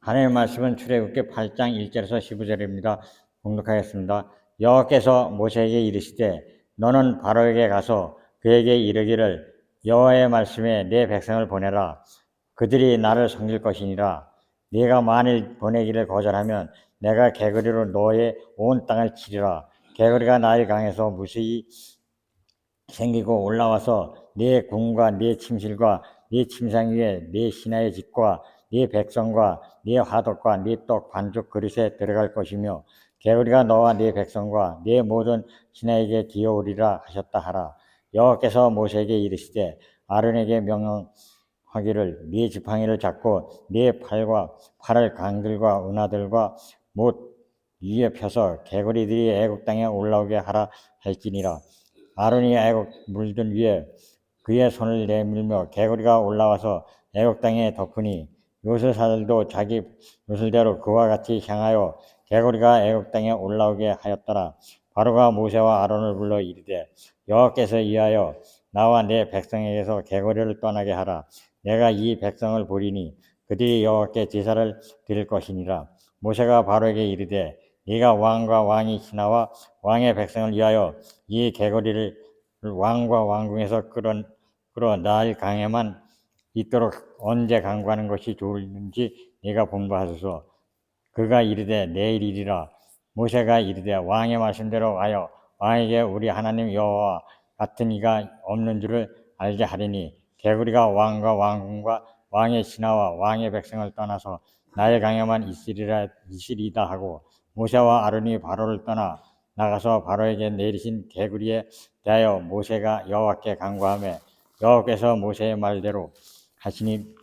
하나님의 말씀은 출애굽기 8장 1절에서 15절입니다. 공독하겠습니다. 여호와께서 모세에게 이르시되 너는 바로에게 가서 그에게 이르기를 여호와의 말씀에 내 백성을 보내라. 그들이 나를 섬길 것이니라. 네가 만일 보내기를 거절하면 내가 개구리로 너의 온 땅을 치리라. 개구리가 나일 강에서 무수히 생기고 올라와서 네 궁과 네 침실과 네 침상 위에 네 신하의 집과 네 백성과 네 화덕과 네 떡 반죽 그릇에 들어갈 것이며 개구리가 너와 네 백성과 네 모든 신하에게 기어오리라 하셨다 하라. 여호와께서 모세에게 이르시되 아론에게 명령하기를 네 지팡이를 잡고 네 팔을 강들과 은하들과 못 위에 펴서 개구리들이 애굽 땅에 올라오게 하라 할지니라. 아론이 애굽 물들 위에 그의 손을 내밀며 개구리가 올라와서 애굽 땅에 덮으니 요술사들도 자기 요술대로 그와 같이 향하여 개구리가 애굽 땅에 올라오게 하였더라. 바로가 모세와 아론을 불러 이르되 여호와께서 이하여 나와 내 백성에게서 개구리를 떠나게 하라. 내가 이 백성을 보리니 그들이 여호와께 제사를 드릴 것이니라. 모세가 바로에게 이르되 네가 왕과 왕의 신하와 왕의 백성을 위하여 이 개구리를 왕과 왕궁에서 끌어 나일 강에만 있도록 언제 강구하는 것이 좋을는지 네가 공부하소서. 그가 이르되 내일이리라. 모세가 이르되 왕의 말씀대로 하여 왕에게 우리 하나님 여호와 같은 이가 없는 줄을 알게 하리니 개구리가 왕과 왕궁과 왕의 신하와 왕의 백성을 떠나서 나일 강에만 있으리다 하고 모세와 아론이 바로를 떠나 나가서 바로에게 내리신 개구리에 대하여 모세가 여호와께 간구하며 여호와께서 모세의 말대로 하시니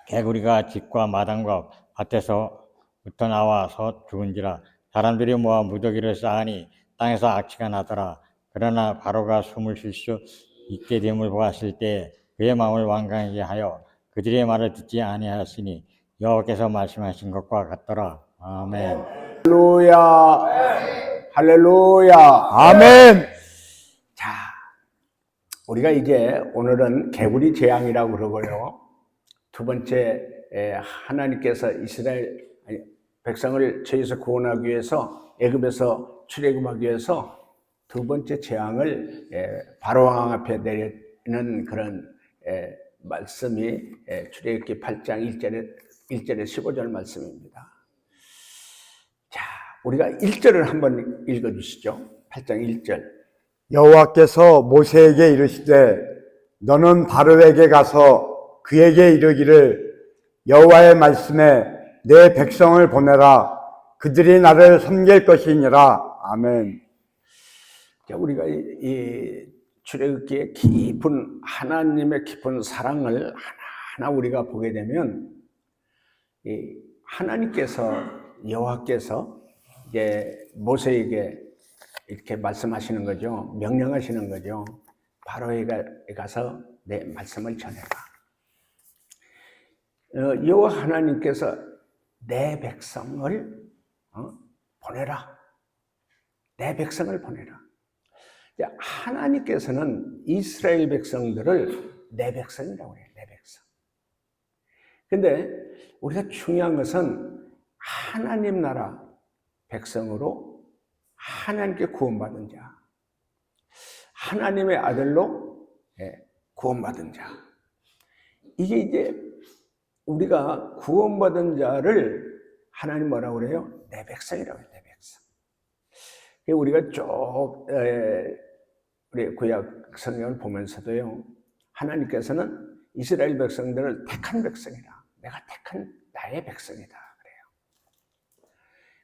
개구리가 집과 마당과 밭에서부터 나와서 죽은지라. 사람들이 모아 무더기를 쌓으니 땅에서 악취가 나더라. 그러나 바로가 숨을 쉴 수 있게 됨을 보았을 때 그의 마음을 완강하게 하여 그들의 말을 듣지 아니하였으니 여호와께서 말씀하신 것과 같더라. 아멘. 할렐루야. 할렐루야. 아멘. 자, 우리가 이제 오늘은 개구리 재앙이라고 그러고요. 두 번째, 하나님께서 이스라엘 백성을 죄에서 구원하기 위해서 애굽에서 출애굽하기 위해서 두 번째 재앙을 바로 왕 앞에 내리는 그런 말씀이 출애굽기 8장 1절에 15절 말씀입니다. 자, 우리가 1절을 한번 읽어주시죠. 8장 1절. 여호와께서 모세에게 이르시되 너는 바로에게 가서 그에게 이르기를 여호와의 말씀에 내 백성을 보내라. 그들이 나를 섬길 것이니라. 아멘. 자, 우리가 이 출애굽기의 깊은 하나님의 깊은 사랑을 하나하나 우리가 보게 되면 이 하나님께서 여호와께서 이제 모세에게 이렇게 말씀하시는 거죠. 명령하시는 거죠. 바로에게 가서 내 말씀을 전해라. 여호와 하나님께서 내 백성을 보내라. 내 백성을 보내라. 하나님께서는 이스라엘 백성들을 내 백성이라고 해요. 내 백성. 근데 우리가 중요한 것은 하나님 나라 백성으로 하나님께 구원받은 자, 하나님의 아들로 구원받은 자. 이게 이제 우리가 구원받은 자를 하나님 뭐라고 그래요? 내 백성이라고 해요. 내 백성. 우리가 쭉 우리 구약 성경을 보면서도요, 하나님께서는 이스라엘 백성들을 택한 백성이라, 내가 택한 나의 백성이다 그래요.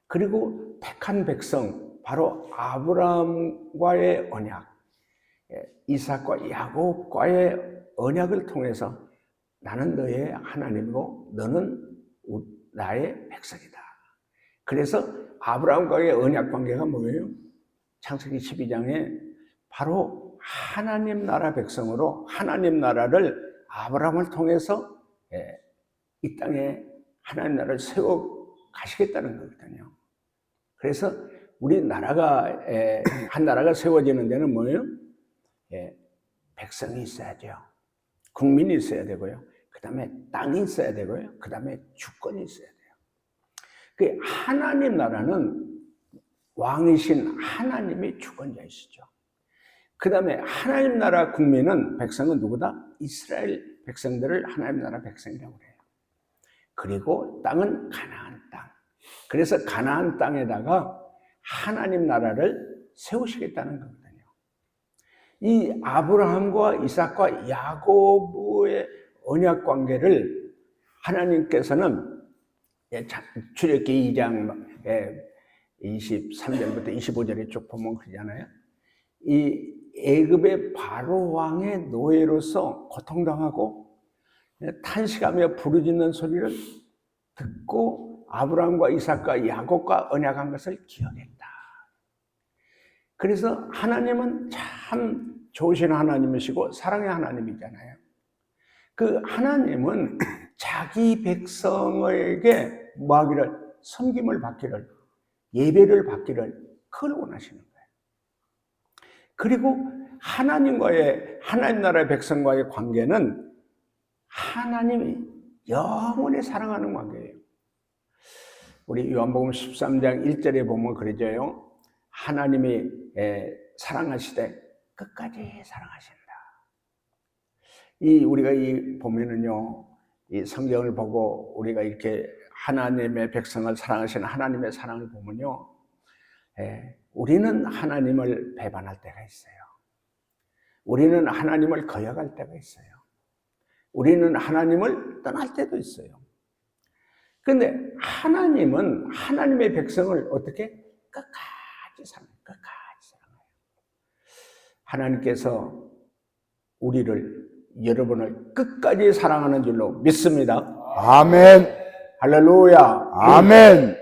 그리고 택한 백성, 바로 아브라함과의 언약, 이삭과 야곱과의 언약을 통해서 나는 너의 하나님이고 너는 나의 백성이다. 그래서 아브라함과의 언약 관계가 뭐예요? 창세기 12장에 바로 하나님 나라 백성으로 하나님 나라를 아브라함을 통해서 이 땅에 하나님 나라를 세워 가시겠다는 거거든요. 그래서 우리 나라가 한 나라가 세워지는 데는 뭐예요? 백성이 있어야죠. 국민이 있어야 되고요. 그 다음에 땅이 있어야 되고요. 그 다음에 주권이 있어야 돼요. 그 하나님 나라는 왕이신 하나님이 주권자이시죠. 그 다음에 하나님 나라 국민은, 백성은 누구다? 이스라엘 백성들을 하나님 나라 백성이라고 해요. 그리고 땅은 가나안 땅. 그래서 가나안 땅에다가 하나님 나라를 세우시겠다는 거거든요. 이 아브라함과 이삭과 야곱의 언약 관계를 하나님께서는 출애굽기 2장 23절부터 25절에 쭉 보면 그러잖아요. 이 애굽의 바로 왕의 노예로서 고통당하고 탄식하며 부르짖는 소리를 듣고 아브라함과 이삭과 야곱과 언약한 것을 기억했다. 그래서 하나님은 참 좋으신 하나님이시고 사랑의 하나님이잖아요. 그 하나님은 자기 백성에게 뭐 하기를, 섬김을 받기를, 예배를 받기를, 그걸 원하시는 거예요. 그리고 하나님과의, 하나님 나라의 백성과의 관계는 하나님이 영원히 사랑하는 관계예요. 우리 요한복음 13장 1절에 보면 그러죠. 하나님이 사랑하시되 끝까지 사랑하신다. 우리가 보면은요, 이 성경을 보고 우리가 이렇게 하나님의 백성을 사랑하시는 하나님의 사랑을 보면요, 우리는 하나님을 배반할 때가 있어요. 우리는 하나님을 거역할 때가 있어요. 우리는 하나님을 떠날 때도 있어요. 그런데 하나님은 하나님의 백성을 어떻게? 끝까지 사랑해요. 끝까지 사랑해요. 하나님께서 우리를, 여러분을 끝까지 사랑하는 줄로 믿습니다. 아멘. 할렐루야. 아멘.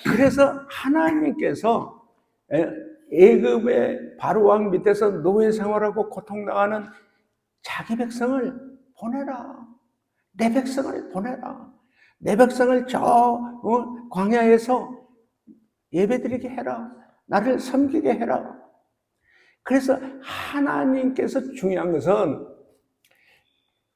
그래서 하나님께서 애굽의 바로 왕 밑에서 노예 생활하고 고통당하는 자기 백성을 보내라. 내 백성을 보내라. 내 백성을 저 광야에서 예배드리게 해라. 나를 섬기게 해라. 그래서 하나님께서 중요한 것은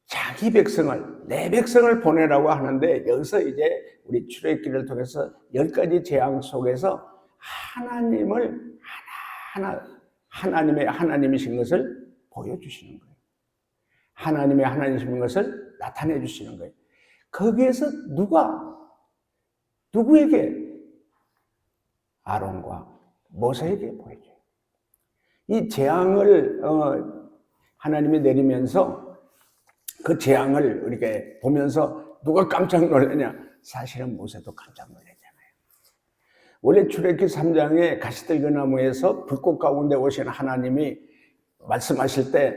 자기 백성을, 내 백성을 보내라고 하는데, 여기서 이제 우리 출애굽기를 통해서 10가지 재앙 속에서 하나님을 하나님의 하나님이신 것을 보여주시는 거예요. 하나님의 하나님이신 것을 나타내 주시는 거예요. 거기에서 누구에게? 아론과 모세에게 보여줘요. 이 재앙을 하나님이 내리면서 그 재앙을 이렇게 보면서 누가 깜짝 놀라냐? 사실은 모세도 깜짝 놀랐잖아요. 원래 출애굽기 3장에 가시들그나무에서 불꽃 가운데 오신 하나님이 말씀하실 때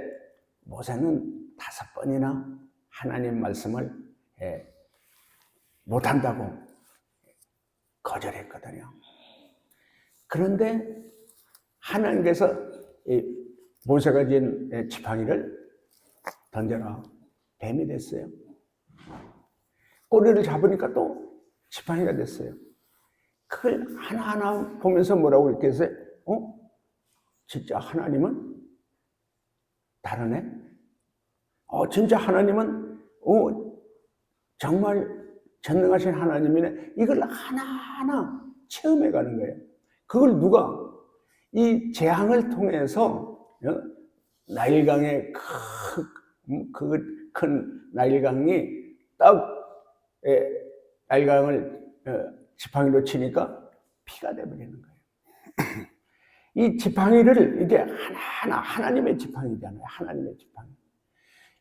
모세는 5번이나 하나님 말씀을 못한다고 거절했거든요. 그런데 하나님께서 모세가 진 지팡이를 던져라. 뱀이 됐어요. 꼬리를 잡으니까 또 지팡이가 됐어요. 그걸 하나하나 보면서 뭐라고 얘기했어요? 진짜 하나님은 다르네? 진짜 하나님은 정말 전능하신 하나님이네. 이걸 하나하나 체험해 가는 거예요. 그걸 누가? 이 재앙을 통해서 나일강의 큰 나일강이 딱 나일강을 지팡이로 치니까 피가 돼버리는 거예요. 이 지팡이를 이게 하나하나 하나님의 지팡이잖아요. 하나님의 지팡이.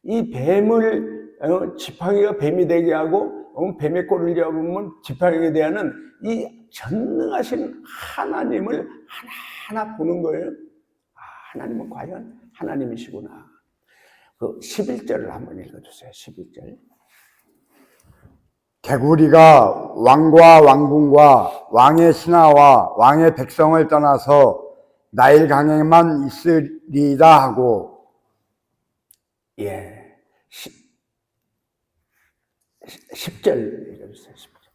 이 뱀을 지팡이가 뱀이 되게 하고 뱀의 꼬리를 잡으면 지팡이에 대한 이 전능하신 하나님을 하나하나 보는 거예요. 하나님은 과연 하나님이시구나. 그 11절을 한번 읽어주세요. 11절. 개구리가 왕과 왕궁과 왕의 신하와 왕의 백성을 떠나서 나일 강에만 있으리다 하고, 10절 읽어주세요. 10절.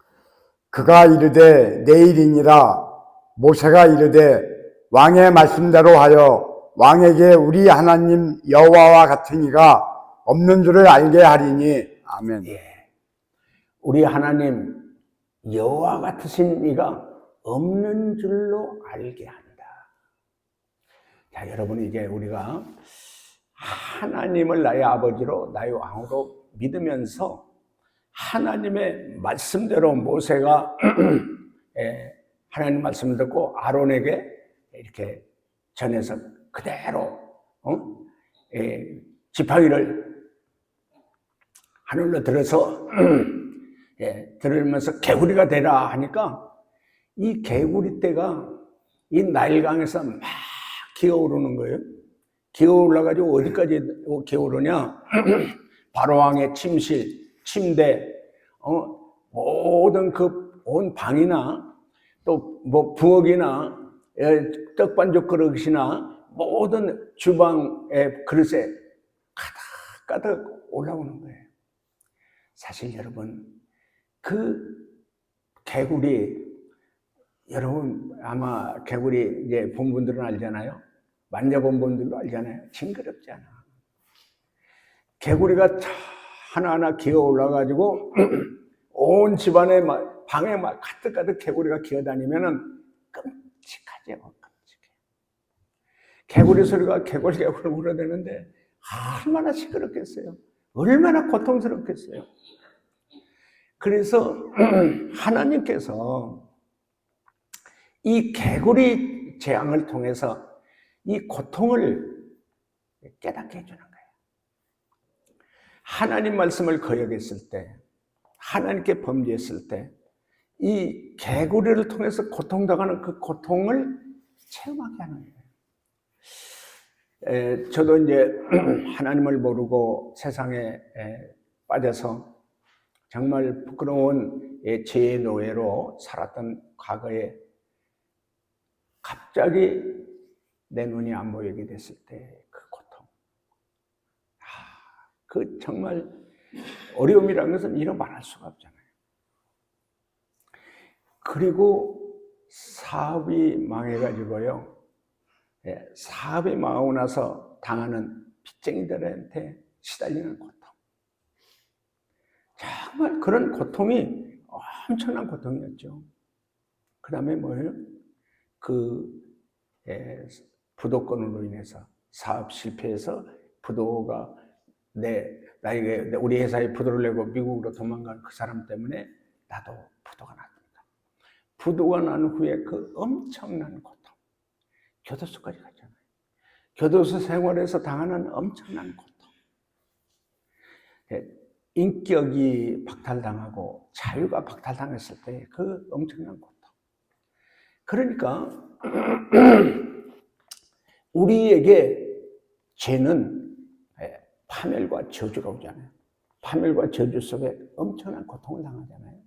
그가 이르되 내일이니라. 모세가 이르되 왕의 말씀대로 하여 왕에게 우리 하나님 여호와와 같은 이가 없는 줄을 알게 하리니. 아멘. 우리 하나님 여호와 같으신 이가 없는 줄로 알게 한다. 자, 여러분, 이게 우리가 하나님을 나의 아버지로 나의 왕으로 믿으면서 하나님의 말씀대로 모세가 하나님 말씀을 듣고 아론에게 이렇게 전해서 그대로 지팡이를 하늘로 들어서 들으면서 개구리가 되라 하니까 이 개구리 떼가 이 나일강에서 막 기어오르는 거예요. 기어올라가지고 어디까지 기어오르냐? 바로왕의 침실, 침대, 모든 그 온 방이나 또 뭐 부엌이나 떡반죽 그릇이나 모든 주방의 그릇에 가득가득 올라오는 거예요. 사실 여러분, 그 개구리, 여러분 아마 개구리 이제 본 분들은 알잖아요. 만져본 분들도 알잖아요. 징그럽잖아. 개구리가 하나하나 기어 올라가지고 온 집안에 방에 막 가득가득 개구리가 기어다니면은 끔찍하죠. 끔찍해. 개구리 소리가 개구리 울어대는데 얼마나 시끄럽겠어요. 얼마나 고통스럽겠어요. 그래서 하나님께서 이 개구리 재앙을 통해서 이 고통을 깨닫게 해주는 거예요. 하나님 말씀을 거역했을 때, 하나님께 범죄했을 때, 이 개구리를 통해서 고통당하는 그 고통을 체험하게 하는 거예요. 저도 이제 하나님을 모르고 세상에 빠져서 정말 부끄러운 죄의 노예로 살았던 과거에 갑자기 내 눈이 안 보이게 됐을 때 그 고통, 그 정말 어려움이라는 것은 이런 말할 수가 없잖아요. 그리고 사업이 망해가지고요, 사업이 망하고 나서 당하는 빚쟁이들한테 시달리는 고통, 정말 그런 고통이 엄청난 고통이었죠. 그 다음에 뭐예요? 부도건으로 인해서 사업 실패해서 부도가 나에게 우리 회사에 부도를 내고 미국으로 도망간 그 사람 때문에 나도 부도가 났습니다. 부도가 난 후에 그 엄청난 고통, 교도소까지 갔잖아요. 교도소 생활에서 당하는 엄청난 고통, 인격이 박탈당하고 자유가 박탈당했을 때 그 엄청난 고통. 그러니까 우리에게 죄는 파멸과 저주가 오잖아요. 파멸과 저주 속에 엄청난 고통을 당하잖아요.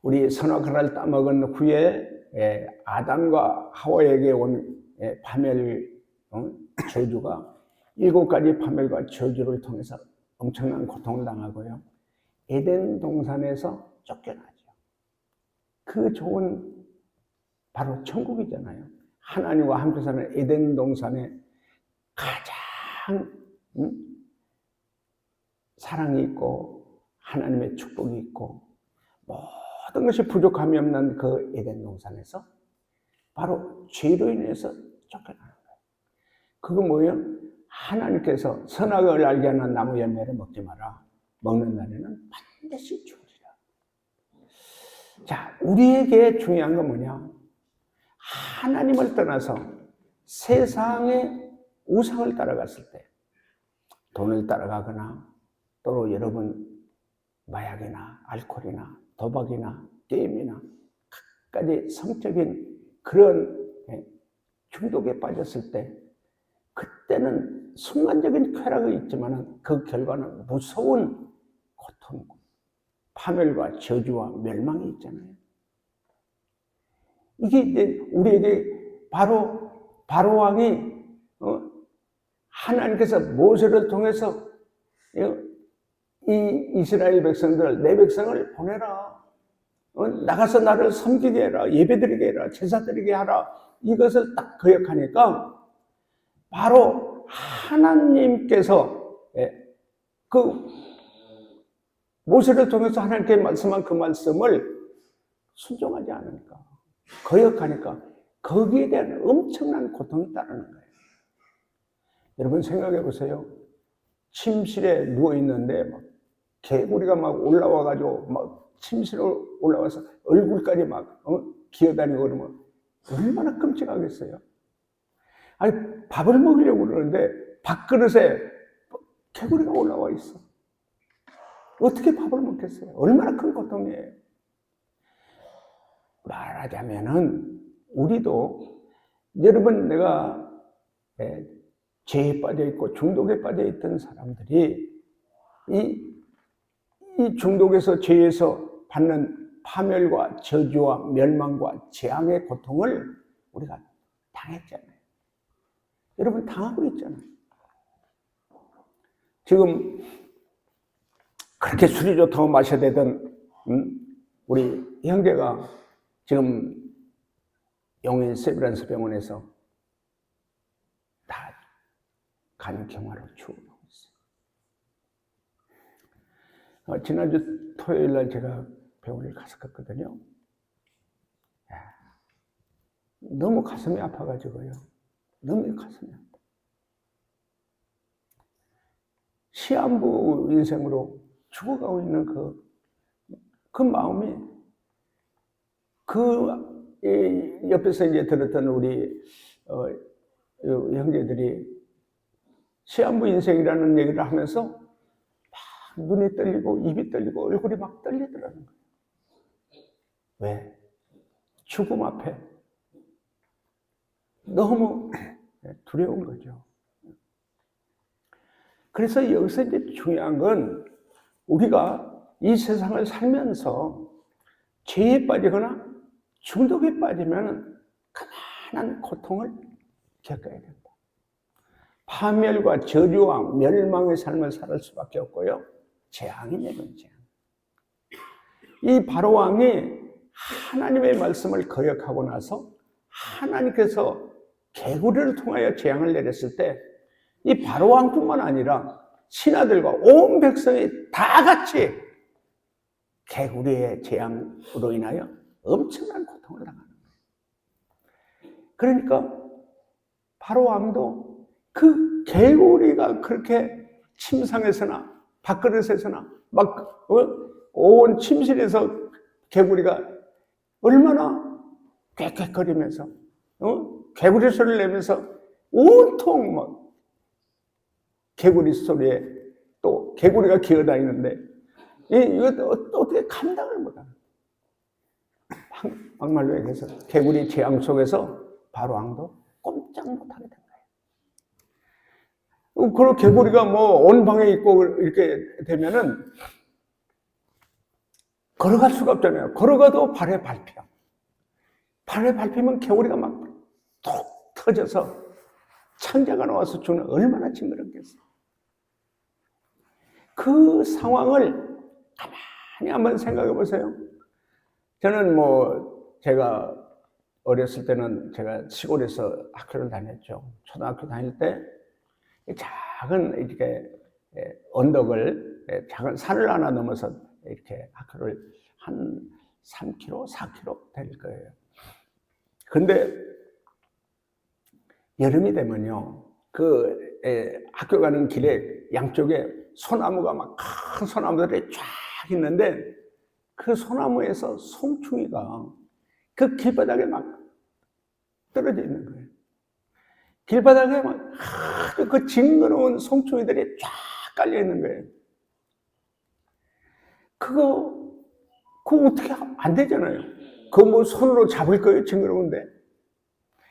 우리 선악과를 따먹은 후에 아담과 하와에게 온 파멸 저주가 7가지 파멸과 저주를 통해서 엄청난 고통을 당하고요. 에덴 동산에서 쫓겨나죠. 그 좋은 바로 천국이잖아요. 하나님과 함께 사는 에덴 동산에 가장 사랑이 있고 하나님의 축복이 있고 모든 것이 부족함이 없는 그 에덴 동산에서 바로 죄로 인해서 쫓겨나는 거예요. 그거 뭐예요? 하나님께서 선악을 알게 하는 나무 열매를 먹지 마라. 먹는 날에는 반드시 죽으리라. 자, 우리에게 중요한 건 뭐냐? 하나님을 떠나서 세상의 우상을 따라갔을 때, 돈을 따라가거나 또 여러분 마약이나 알코올이나 도박이나 게임이나 각가지 성적인 그런 중독에 빠졌을 때, 그때는 순간적인 쾌락이 있지만 그 결과는 무서운 고통, 파멸과 저주와 멸망이 있잖아요. 이게 이제 우리에게 바로왕이 하나님께서 모세를 통해서 이 이스라엘 백성들, 내 백성을 보내라. 나가서 나를 섬기게 해라. 예배드리게 해라. 제사 드리게 하라. 이것을 딱 거역하니까 바로 하나님께서 그 모세를 통해서 하나님께 말씀한 그 말씀을 순종하지 않으니까, 거역하니까 거기에 대한 엄청난 고통이 따르는 거예요. 여러분 생각해 보세요. 침실에 누워 있는데 막 개구리가 막 올라와가지고 막 침실에 올라와서 얼굴까지 막 기어다니고 그러면 얼마나 끔찍하겠어요. 아니 밥을 먹으려고 그러는데 밥그릇에 개구리가 올라와 있어. 어떻게 밥을 먹겠어요? 얼마나 큰 고통이에요. 말하자면은 우리도 여러분 내가 죄에 빠져 있고 중독에 빠져 있던 사람들이 이 중독에서 죄에서 받는 파멸과 저주와 멸망과 재앙의 고통을 우리가 당했잖아요. 여러분 당하고 있잖아요. 지금 그렇게 술이 좋다고 마셔야 되던 우리 형제가 지금 용인 세브란스 병원에서 다 간경화로 죽어가고 있어요. 지난주 토요일 날 제가 병원에 갔었거든요. 너무 가슴이 아파가지고요. 너무 가슴이 아파. 시한부 인생으로 죽어가고 있는 그 마음이, 옆에서 이제 들었던 우리 형제들이 시한부 인생이라는 얘기를 하면서 막 눈이 떨리고 입이 떨리고 얼굴이 막 떨리더라는 거예요. 왜? 죽음 앞에 너무 두려운 거죠. 그래서 여기서 이제 중요한 건 우리가 이 세상을 살면서 죄에 빠지거나 중독에 빠지면 가난한 고통을 겪어야 된다. 파멸과 저주와 멸망의 삶을 살 수밖에 없고요. 재앙이 내는 재앙. 이 바로왕이 하나님의 말씀을 거역하고 나서 하나님께서 개구리를 통하여 재앙을 내렸을 때 이 바로왕뿐만 아니라 신하들과 온 백성이 다 같이 개구리의 재앙으로 인하여 엄청난 고통을 당하는 거예요. 그러니까 바로왕도 그 개구리가 그렇게 침상에서나 밥그릇에서나 막 온 침실에서 개구리가 얼마나 꽥꽥거리면서 개구리 소리를 내면서 온통 막 개구리 소리에 또 개구리가 기어다니는데 이거 어떻게 감당을 못하는 거예요. 막말로 얘기해서 개구리 재앙 속에서 바로왕도 꼼짝 못하게 된 거예요. 그리고 개구리가 뭐 온 방에 있고 이렇게 되면은 걸어갈 수가 없잖아요. 걸어가도 발에 밟혀. 발에 밟히면 개구리가 막 톡 터져서 창자가 나와서 죽는 얼마나 징그럽겠어요. 그 상황을 가만히 한번 생각해 보세요. 저는 제가 어렸을 때는 제가 시골에서 학교를 다녔죠. 초등학교 다닐 때 작은 이렇게 언덕을 작은 산을 하나 넘어서 이렇게 학교를 한 3km, 4km 될 거예요. 근데 여름이 되면요, 학교 가는 길에 양쪽에 소나무가 막 큰 소나무들이 쫙 있는데 그 소나무에서 송충이가 그 길바닥에 막 떨어져 있는 거예요. 길바닥에 막 아주 그 징그러운 송충이들이 쫙 깔려 있는 거예요. 그거 어떻게 안 되잖아요. 그거 손으로 잡을 거예요, 징그러운데.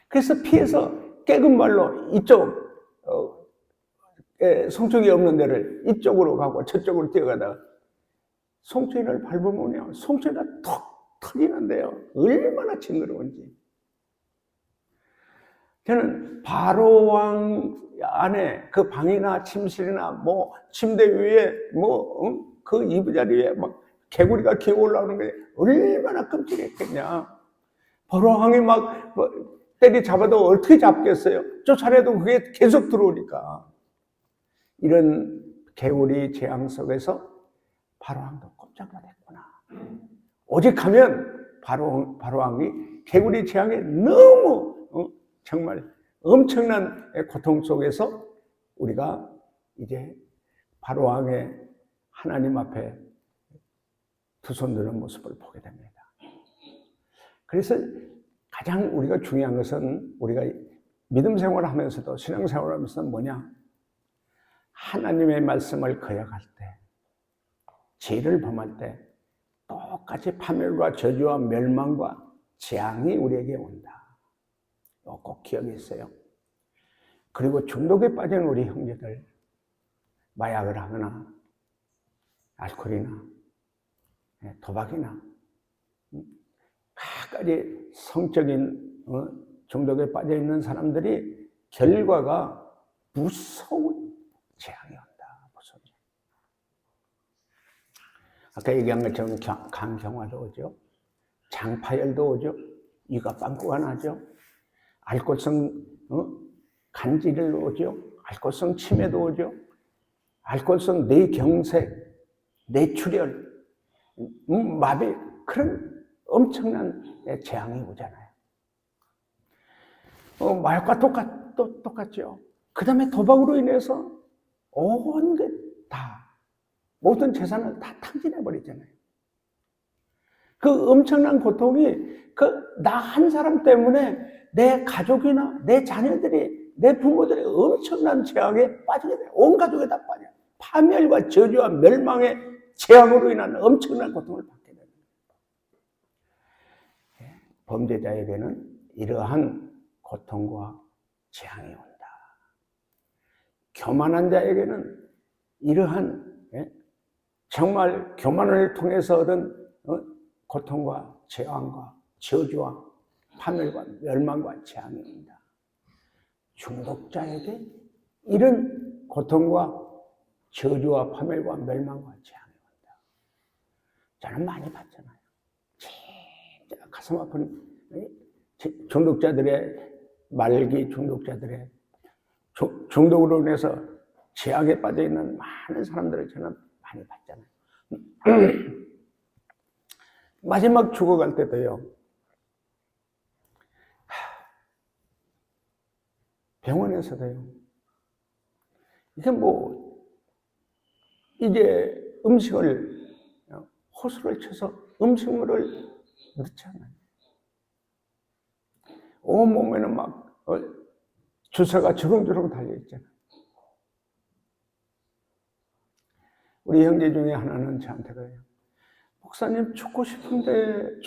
그래서 피해서 깨끗 말로 이쪽 송충이 없는 데를 이쪽으로 가고 저쪽으로 뛰어가다가 송충이를 밟으면요, 송충이가 턱 터지는데요. 얼마나 징그러운지. 저는 바로왕 안에 그 방이나 침실이나 침대 위에 그 이부자리 위에 막 개구리가 기어 올라오는 게 얼마나 끔찍했겠냐. 바로왕이 막 때리 잡아도 어떻게 잡겠어요? 쫓아내도 그게 계속 들어오니까. 이런 개구리 재앙 속에서 바로왕도 꼼짝 못했구나. 오직 하면 바로왕이 개구리 재앙에 너무 정말 엄청난 고통 속에서 우리가 이제 바로왕의 하나님 앞에 두 손 드는 모습을 보게 됩니다. 그래서 가장 우리가 중요한 것은 우리가 믿음 생활을 하면서도 신앙 생활을 하면서도 뭐냐? 하나님의 말씀을 거역할 때, 죄를 범할 때 똑같이 파멸과 저주와 멸망과 재앙이 우리에게 온다. 꼭 기억했어요. 그리고 중독에 빠진 우리 형제들, 마약을 하거나 알코올이나 도박이나 각가지 성적인 중독에 빠져 있는 사람들이 결과가 무서운 재앙이 온다. 무서운 재앙. 아까 얘기한 것처럼 간경화도 오죠. 장파열도 오죠. 이가 빵꾸가 나죠. 알코올성 간질을 오죠. 알코올성 치매도 오죠. 알코올성 뇌경색, 뇌출혈, 마비, 그런 엄청난 재앙이 오잖아요. 마약과 똑같죠. 그 다음에 도박으로 인해서 온 게 다, 모든 재산을 다 탕진해버리잖아요. 그 엄청난 고통이 나 한 사람 때문에 내 가족이나 내 자녀들이, 내 부모들이 엄청난 재앙에 빠지게 돼요. 온 가족이 다 빠져요. 파멸과 저주와 멸망의 재앙으로 인한 엄청난 고통을 받게 됩니다. 범죄자에게는 이러한 고통과 재앙이 온다. 교만한 자에게는 이러한 정말 교만을 통해서 얻은 고통과 재앙과 저주와 파멸과 멸망과 재앙이 온다. 중독자에게 이런 고통과 저주와 파멸과 멸망과 재앙이 온다. 저는 많이 봤잖아요. 진짜 가슴 아픈 중독자들의, 말기 중독자들의 중독으로 인해서 재앙에 빠져 있는 많은 사람들을 저는 많이 봤잖아요. 마지막 죽어갈 때도요, 병원에서도요, 이게 이제 음식을, 호수를 쳐서 음식물을 넣잖아요. 온몸에는 막 주사가 주렁주렁 달려있잖아요. 우리 형제 중에 하나는 저한테 그래요. 목사님, 죽고 싶은데요.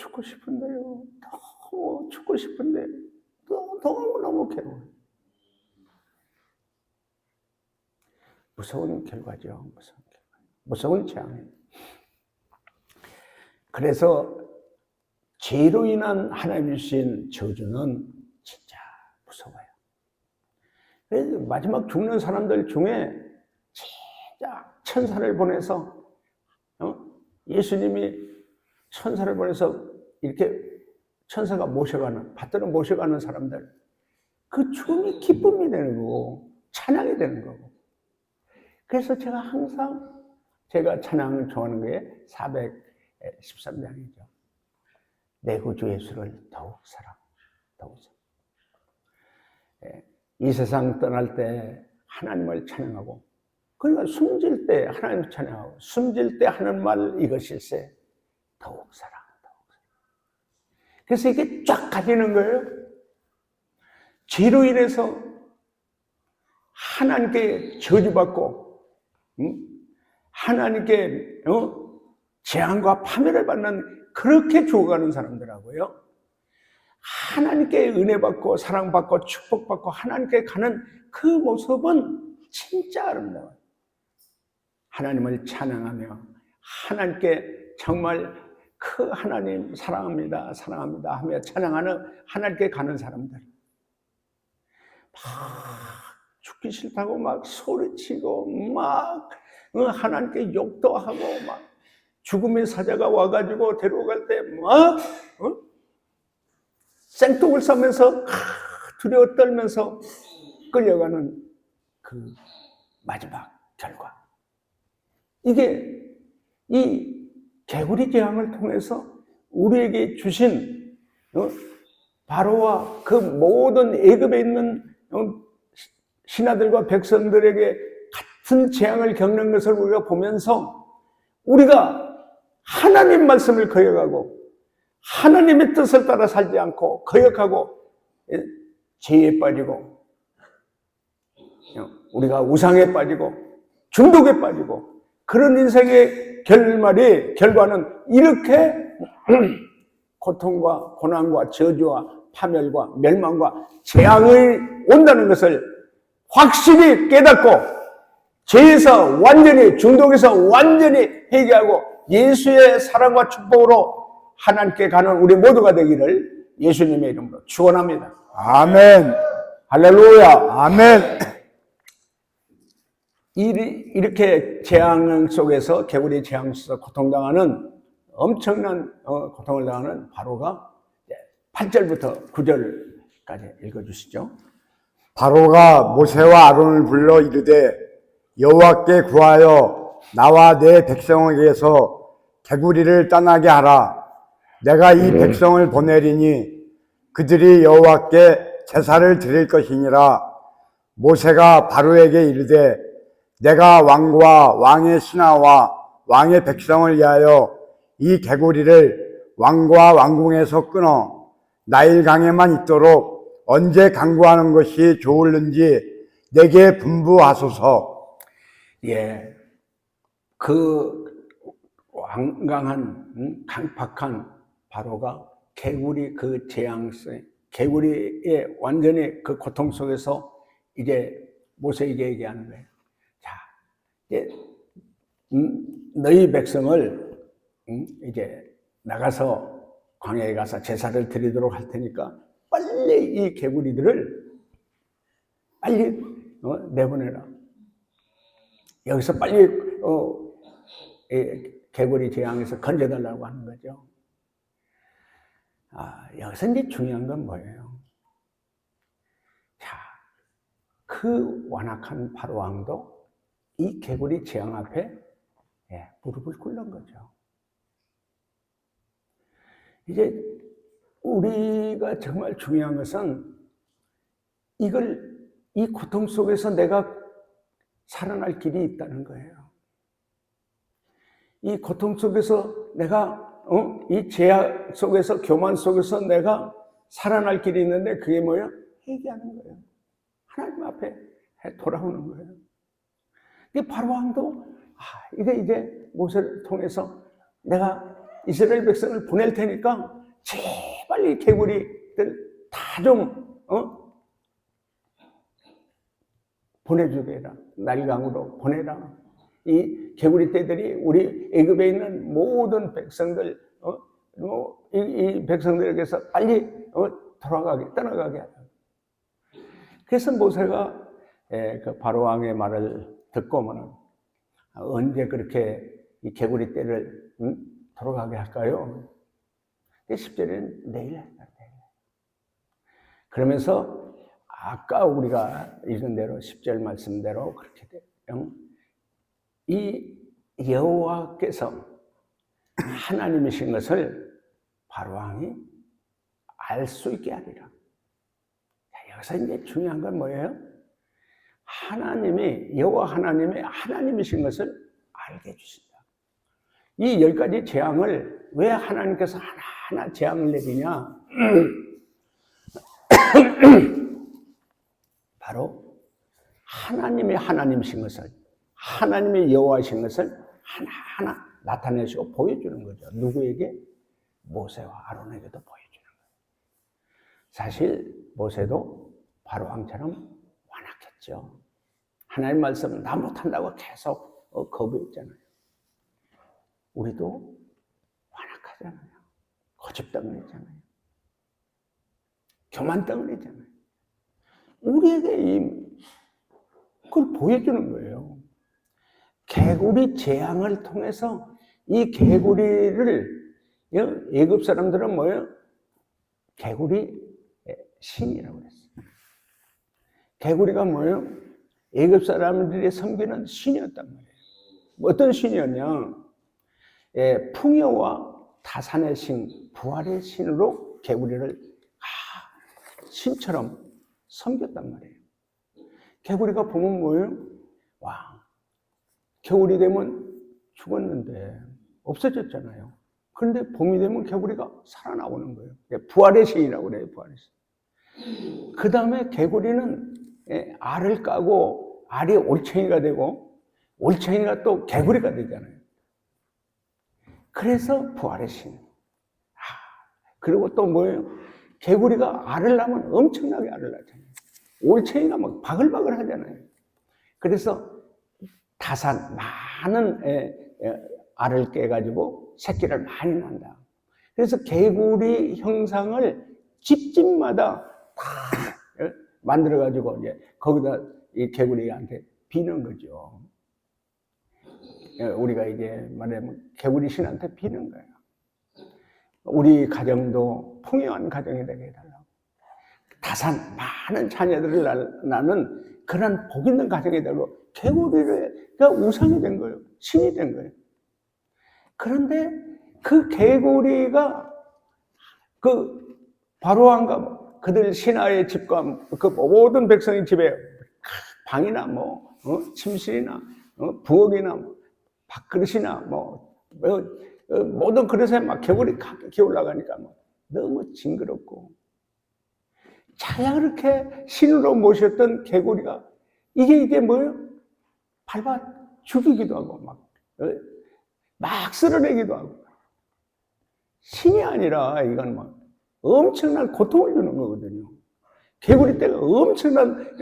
너무 죽고 싶은데 너무 괴로워요. 무서운 결과죠. 무서운 재앙이에요. 그래서 죄로 인한 하나님 주신 저주는 진짜 무서워요. 그래서 마지막 죽는 사람들 중에 진짜 천사를 보내서 예수님이 천사를 보내서 이렇게 천사가 받들어 모셔가는 사람들, 그 죽음이 기쁨이 되는 거고 찬양이 되는 거고. 그래서 제가 항상 제가 찬양을 좋아하는 게 413장이죠. 내 구주 예수를 더욱 사랑. 이 세상 떠날 때 하나님을 찬양하고, 그러니까 숨질 때 하나님을 찬양하고, 숨질 때 하는 말 이것일세, 더욱 사랑. 그래서 이게 쫙 가지는 거예요. 죄로 인해서 하나님께 저주받고, 하나님께 재앙과 파멸을 받는, 그렇게 죽어가는 사람들하고요, 하나님께 은혜받고 사랑받고 축복받고 하나님께 가는 그 모습은 진짜 아름다워요. 하나님을 찬양하며 하나님께 정말 그 하나님 사랑합니다 하며 찬양하는 하나님께 가는 사람들, 막 죽기 싫다고 막 소리치고 막 하나님께 욕도 하고 막 죽음의 사자가 와가지고 데려갈 때 막 생뚱을 싸면서 두려워 떨면서 끌려가는 그 마지막 결과. 이게 이 개구리 재앙을 통해서 우리에게 주신 바로와 그 모든 애굽에 있는 신하들과 백성들에게 같은 재앙을 겪는 것을 우리가 보면서 우리가 하나님 말씀을 거역하고 하나님의 뜻을 따라 살지 않고 거역하고 죄에 빠지고 우리가 우상에 빠지고 중독에 빠지고 그런 인생의 결과는 이렇게 고통과 고난과 저주와 파멸과 멸망과 재앙이 온다는 것을 확실히 깨닫고 죄에서 완전히 중독에서 완전히 회개하고 예수의 사랑과 축복으로 하나님께 가는 우리 모두가 되기를 예수님의 이름으로 축원합니다. 아멘. 할렐루야. 아멘. 이렇게 재앙 속에서 개구리 재앙 속에서 고통당하는 엄청난 고통을 당하는 바로가 8절부터 9절까지 읽어주시죠. 바로가 모세와 아론을 불러 이르되 여호와께 구하여 나와 내 백성에게서 개구리를 떠나게 하라. 내가 이 백성을 보내리니 그들이 여호와께 제사를 드릴 것이니라. 모세가 바로에게 이르되 내가 왕과 왕의 신하와 왕의 백성을 위하여 이 개구리를 왕과 왕궁에서 끊어 나일강에만 있도록 언제 강구하는 것이 좋을는지 내게 분부하소서. 예, 그 완강한 강팍한 바로가 개구리 그 재앙 속에 개구리의 완전히 그 고통 속에서 이제 모세에게 얘기하는 거예요. 자, 이제 너희 백성을 이제 나가서 광야에 가서 제사를 드리도록 할 테니까 빨리 이 개구리들을 빨리 내보내라. 여기서 빨리 개구리 재앙에서 건져달라고 하는 거죠. 여기서 이제 중요한 건 뭐예요? 자, 그 완악한 바로 왕도 이 개구리 재앙 앞에 무릎을 꿇는 거죠. 이제 우리가 정말 중요한 것은 이 고통 속에서 내가 살아날 길이 있다는 거예요. 이 고통 속에서 내가 이 죄악 속에서 교만 속에서 내가 살아날 길이 있는데 그게 뭐예요? 회개하는 거예요. 하나님 앞에 돌아오는 거예요. 바로 왕도 이제 모세를 통해서 내가 이스라엘 백성을 보낼 테니까 제발 이 개구리들 다 좀 보내주게 해라. 나일강으로 보내라. 이 개구리 떼들이 우리 애굽에 있는 모든 백성들 이 백성들에게서 빨리 떠나가게 하라. 그래서 모세가 그 바로 왕의 말을 듣고는 언제 그렇게 이 개구리 떼를 돌아가게 할까요? 10절에는 내일 할까요? 그러면서 아까 우리가 읽은 대로 10절 말씀대로 그렇게 돼요. 이 여호와께서 하나님이신 것을 바로 왕이 알 수 있게 하리라. 자, 여기서 이제 중요한 건 뭐예요? 하나님이 여호와 하나님의 하나님이신 것을 알게 해주신다. 이 10가지 재앙을 왜 하나님께서 하나하나 재앙을 내리냐? 바로 하나님의 하나님이신 것을 하나님의 여호와이신 것을 하나하나 나타내시고 보여주는 거죠. 누구에게? 모세와 아론에게도 보여주는 거예요. 사실 모세도 바로 왕처럼 완악했죠. 하나님 말씀 나 못한다고 계속 거부했잖아요. 우리도 완악하잖아요. 고집덩어리잖아요. 교만덩어리잖아요. 우리에게 그걸 보여주는 거예요. 개구리 재앙을 통해서 이 개구리를 애굽 사람들은 뭐예요? 개구리 신이라고 그랬어요. 개구리가 뭐예요? 애굽 사람들이 섬기는 신이었단 말이에요. 어떤 신이었냐? 풍요와 다산의 신, 부활의 신으로 개구리를 신처럼 섬겼단 말이에요. 개구리가 보면 뭐예요? 와, 겨울이 되면 죽었는데 없어졌잖아요. 그런데 봄이 되면 개구리가 살아나오는 거예요. 부활의 신이라고 그래요, 부활의 신. 그 다음에 개구리는 알을 까고 알이 올챙이가 되고 올챙이가 또 개구리가 되잖아요. 그래서 부활의 신. 그리고 또 뭐예요? 개구리가 알을 낳으면 엄청나게 알을 낳잖아요. 올챙이가 막 바글바글 하잖아요. 그래서 다산, 많은 알을 깨가지고 새끼를 많이 난다. 그래서 개구리 형상을 집집마다 다 만들어가지고 이제 거기다 이 개구리한테 비는 거죠. 우리가 이제 말하면 개구리 신한테 비는 거예요. 우리 가정도 풍요한 가정이 되게 해달라고. 다산 많은 자녀들을 낳는 그런 복 있는 가정이 되고 개구리가 우상이 된 거예요. 신이 된 거예요. 그런데 그 개구리가 그 바로왕과 그들 신하의 집과 그 모든 백성의 집에 방이나 뭐 침실이나 부엌이나 밥그릇이나 모든 그릇에 막 개구리 가득히 올라가니까 너무 징그럽고 자기가 그렇게 신으로 모셨던 개구리가 이게 뭐예요? 밟아 죽이기도 하고 막 쓸어내기도 하고 신이 아니라 이건 막 엄청난 고통을 주는 거거든요. 개구리 떼가 엄청난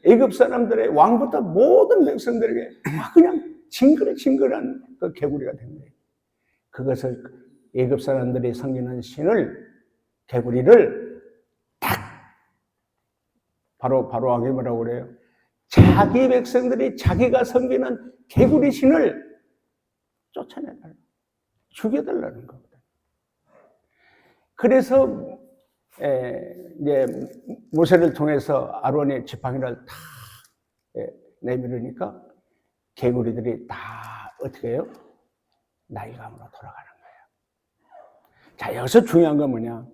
애굽 사람들의 왕부터 모든 백성들에게 그냥 징그러징그러한 그 개구리가 된 거예요. 그것을 애굽 사람들이 섬기는 신을 개구리를 딱 바로 왕이 뭐라고 그래요? 자기 백성들이 자기가 섬기는 개구리 신을 쫓아내달라, 죽여달라는 거거든요. 그래서 이제 모세를 통해서 아론의 지팡이를 다 내밀으니까 개구리들이 다 어떻게 해요? 나일강으로 돌아가는 거예요. 자, 여기서 중요한 건 뭐냐?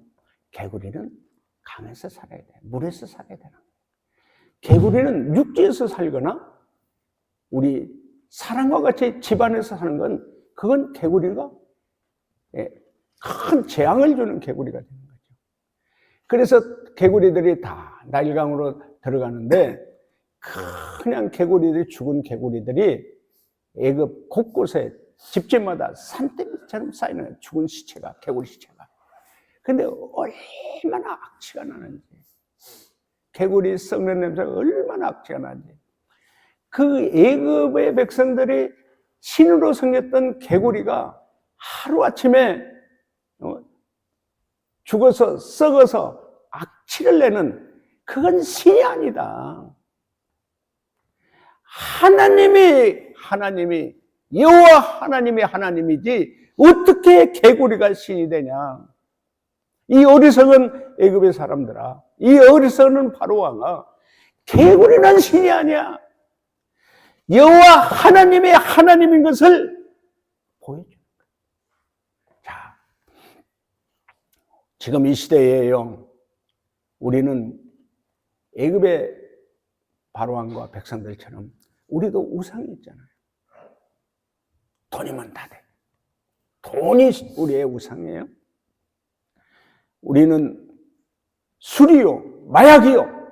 개구리는 강에서 살아야 돼. 물에서 살아야 되는 거예요. 개구리는 육지에서 살거나 우리 사람과 같이 집안에서 사는 건 그건 개구리가 큰 재앙을 주는 개구리가 되는 거죠. 그래서 개구리들이 다 나일강으로 들어가는데 그냥 개구리들이 죽은 개구리들이 애굽 곳곳에 집집마다 산더미처럼 쌓이는 죽은 시체가, 개구리 시체가. 근데 얼마나 악취가 나는지, 개구리 썩는 냄새가 얼마나 악취가 나는지. 그 애굽의 백성들이 신으로 섬겼던 개구리가 하루아침에 죽어서 썩어서 악취를 내는 그건 신이 아니다. 하나님이 여호와 하나님이 하나님이지 어떻게 개구리가 신이 되냐. 이 어리석은 애굽의 사람들아, 이 어리석은 바로왕아, 개구리는 신이 아니야. 여호와 하나님이 하나님인 것을 보여주는 거야. 자, 지금 이 시대에요, 우리는 애굽의 바로왕과 백성들처럼 우리도 우상이 있잖아요. 돈이면 다 돼. 돈이 우리의 우상이에요. 우리는 술이요, 마약이요,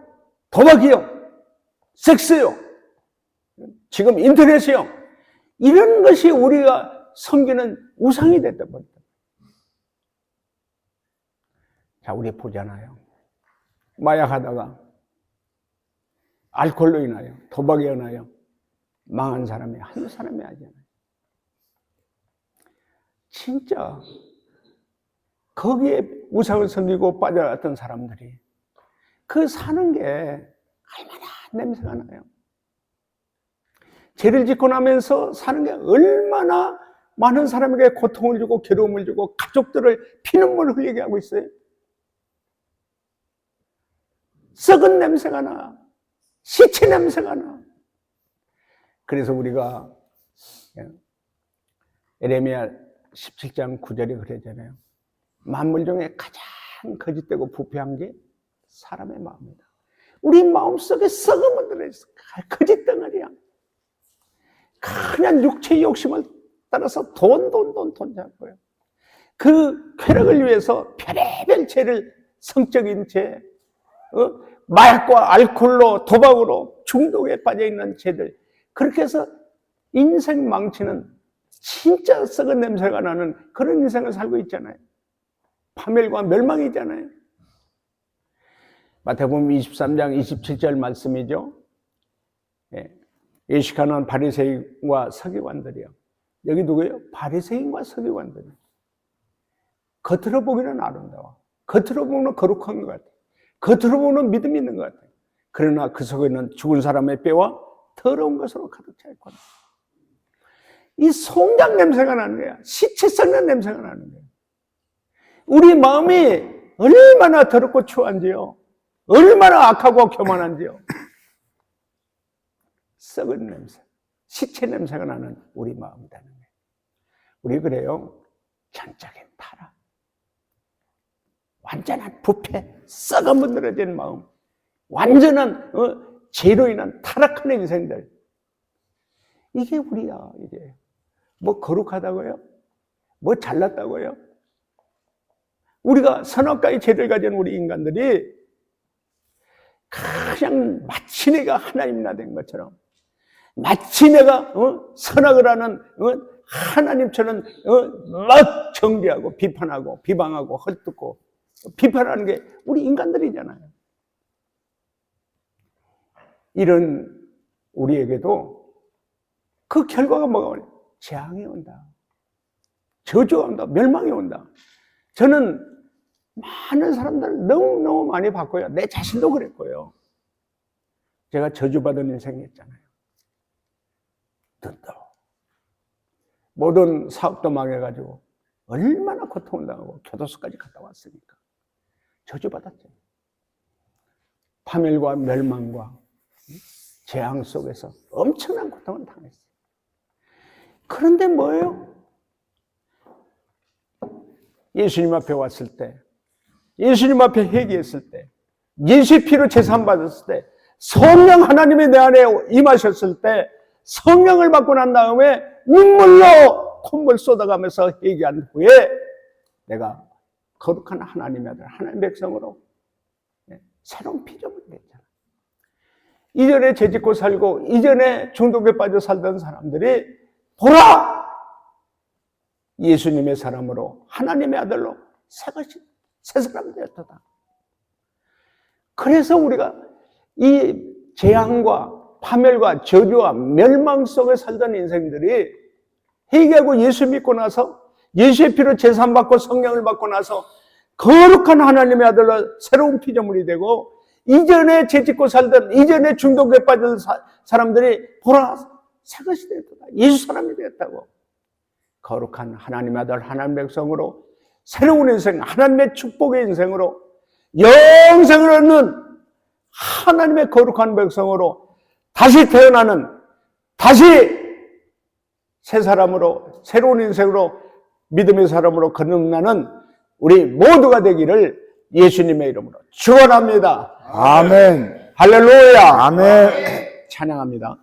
도박이요, 섹스요, 지금 인터넷이요, 이런 것이 우리가 섬기는 우상이 됐단 말이에요. 자, 우리 보잖아요. 마약하다가 알코올로 인하여, 도박에 인하여 망한 사람이 한 사람이 아니잖아요. 진짜 거기에 우상을 섬기고 빠져갔던 사람들이 그 사는 게 얼마나 냄새가 나요. 죄를 짓고 나면서 사는 게 얼마나 많은 사람에게 고통을 주고 괴로움을 주고 가족들을 피눈물을 흘리게 하고 있어요. 썩은 냄새가 나. 시체 냄새가 나. 그래서 우리가 에레미야 17장 9절에 그러잖아요. 만물 중에 가장 거짓되고 부패한 게 사람의 마음이다. 우리 마음속에 썩음을 들어있어. 거짓 덩어리야. 그냥 육체의 욕심을 따라서 돈 잡고요. 그 쾌락을 위해서 별의별 죄를, 성적인 죄, 마약과 알코올로, 도박으로 중독에 빠져있는 죄들, 그렇게 해서 인생 망치는 진짜 썩은 냄새가 나는 그런 인생을 살고 있잖아요. 파멸과 멸망이잖아요. 마태복음 23장 27절 말씀이죠. 예식하는 바리새인과 서기관들이요. 여기 누구예요? 바리새인과 서기관들이요. 겉으로 보기는 아름다워. 겉으로 보면 거룩한 것 같아. 겉으로 보면 믿음이 있는 것 같아. 그러나 그 속에는 죽은 사람의 뼈와 더러운 것으로 가득 차 있거든. 이 송장 냄새가 나는 거야. 시체 썩는 냄새가 나는 거야. 우리 마음이 얼마나 더럽고 추한지요. 얼마나 악하고 교만한지요. 썩은 냄새, 시체 냄새가 나는 우리 마음이라는 거예요. 우리 그래요. 전적인 타락, 완전한 부패, 썩어 문드러진 마음, 완전한 죄로 인한 타락한 인생들. 이게 우리야. 이게 뭐 거룩하다고요? 뭐 잘났다고요? 우리가 선악과의 죄를 가진 우리 인간들이 그냥 마치 내가 하나님이나 된 것처럼, 마치 내가 선악을 하는 하나님처럼 막 정죄하고 비판하고 비방하고 헐뜯고 비판하는 게 우리 인간들이잖아요. 이런 우리에게도 그 결과가 뭐가 오냐? 재앙이 온다. 저주가 온다. 멸망이 온다. 저는 많은 사람들을 너무너무 많이 봤고요. 내 자신도 그랬고요. 제가 저주받은 인생이었잖아요. 눈도 모든 사업도 망해가지고 얼마나 고통을 당하고 교도소까지 갔다 왔으니까 저주받았죠. 파멸과 멸망과 재앙 속에서 엄청난 고통을 당했어요. 그런데 뭐예요? 예수님 앞에 왔을 때, 예수님 앞에 회개했을 때, 예수의 피로 제산 받았을 때, 성령 하나님이 내 안에 임하셨을 때, 성령을 받고 난 다음에 눈물로 콧물 쏟아가면서 회개한 후에 내가 거룩한 하나님의 아들, 하나님의 백성으로 새로운 피조물이 됐잖아. 이전에 죄짓고 살고 이전에 중독에 빠져 살던 사람들이 보라! 예수님의 사람으로 하나님의 아들로 새 사람 되었다. 그래서 우리가 이 재앙과 파멸과 저주와 멸망 속에 살던 인생들이 회개하고 예수 믿고 나서 예수의 피로 제산받고 성령을 받고 나서 거룩한 하나님의 아들로 새로운 피조물이 되고 이전에 죄짓고 살던 이전에 중독에 빠진 사람들이 보라 새 것이 되었다. 예수 사람이 되었다고. 거룩한 하나님의 아들 하나님의 백성으로 새로운 인생 하나님의 축복의 인생으로 영생을 얻는 하나님의 거룩한 백성으로 다시 태어나는 다시 새 사람으로 새로운 인생으로 믿음의 사람으로 거듭나는 우리 모두가 되기를 예수님의 이름으로 축원합니다. 아멘. 할렐루야. 아멘. 찬양합니다.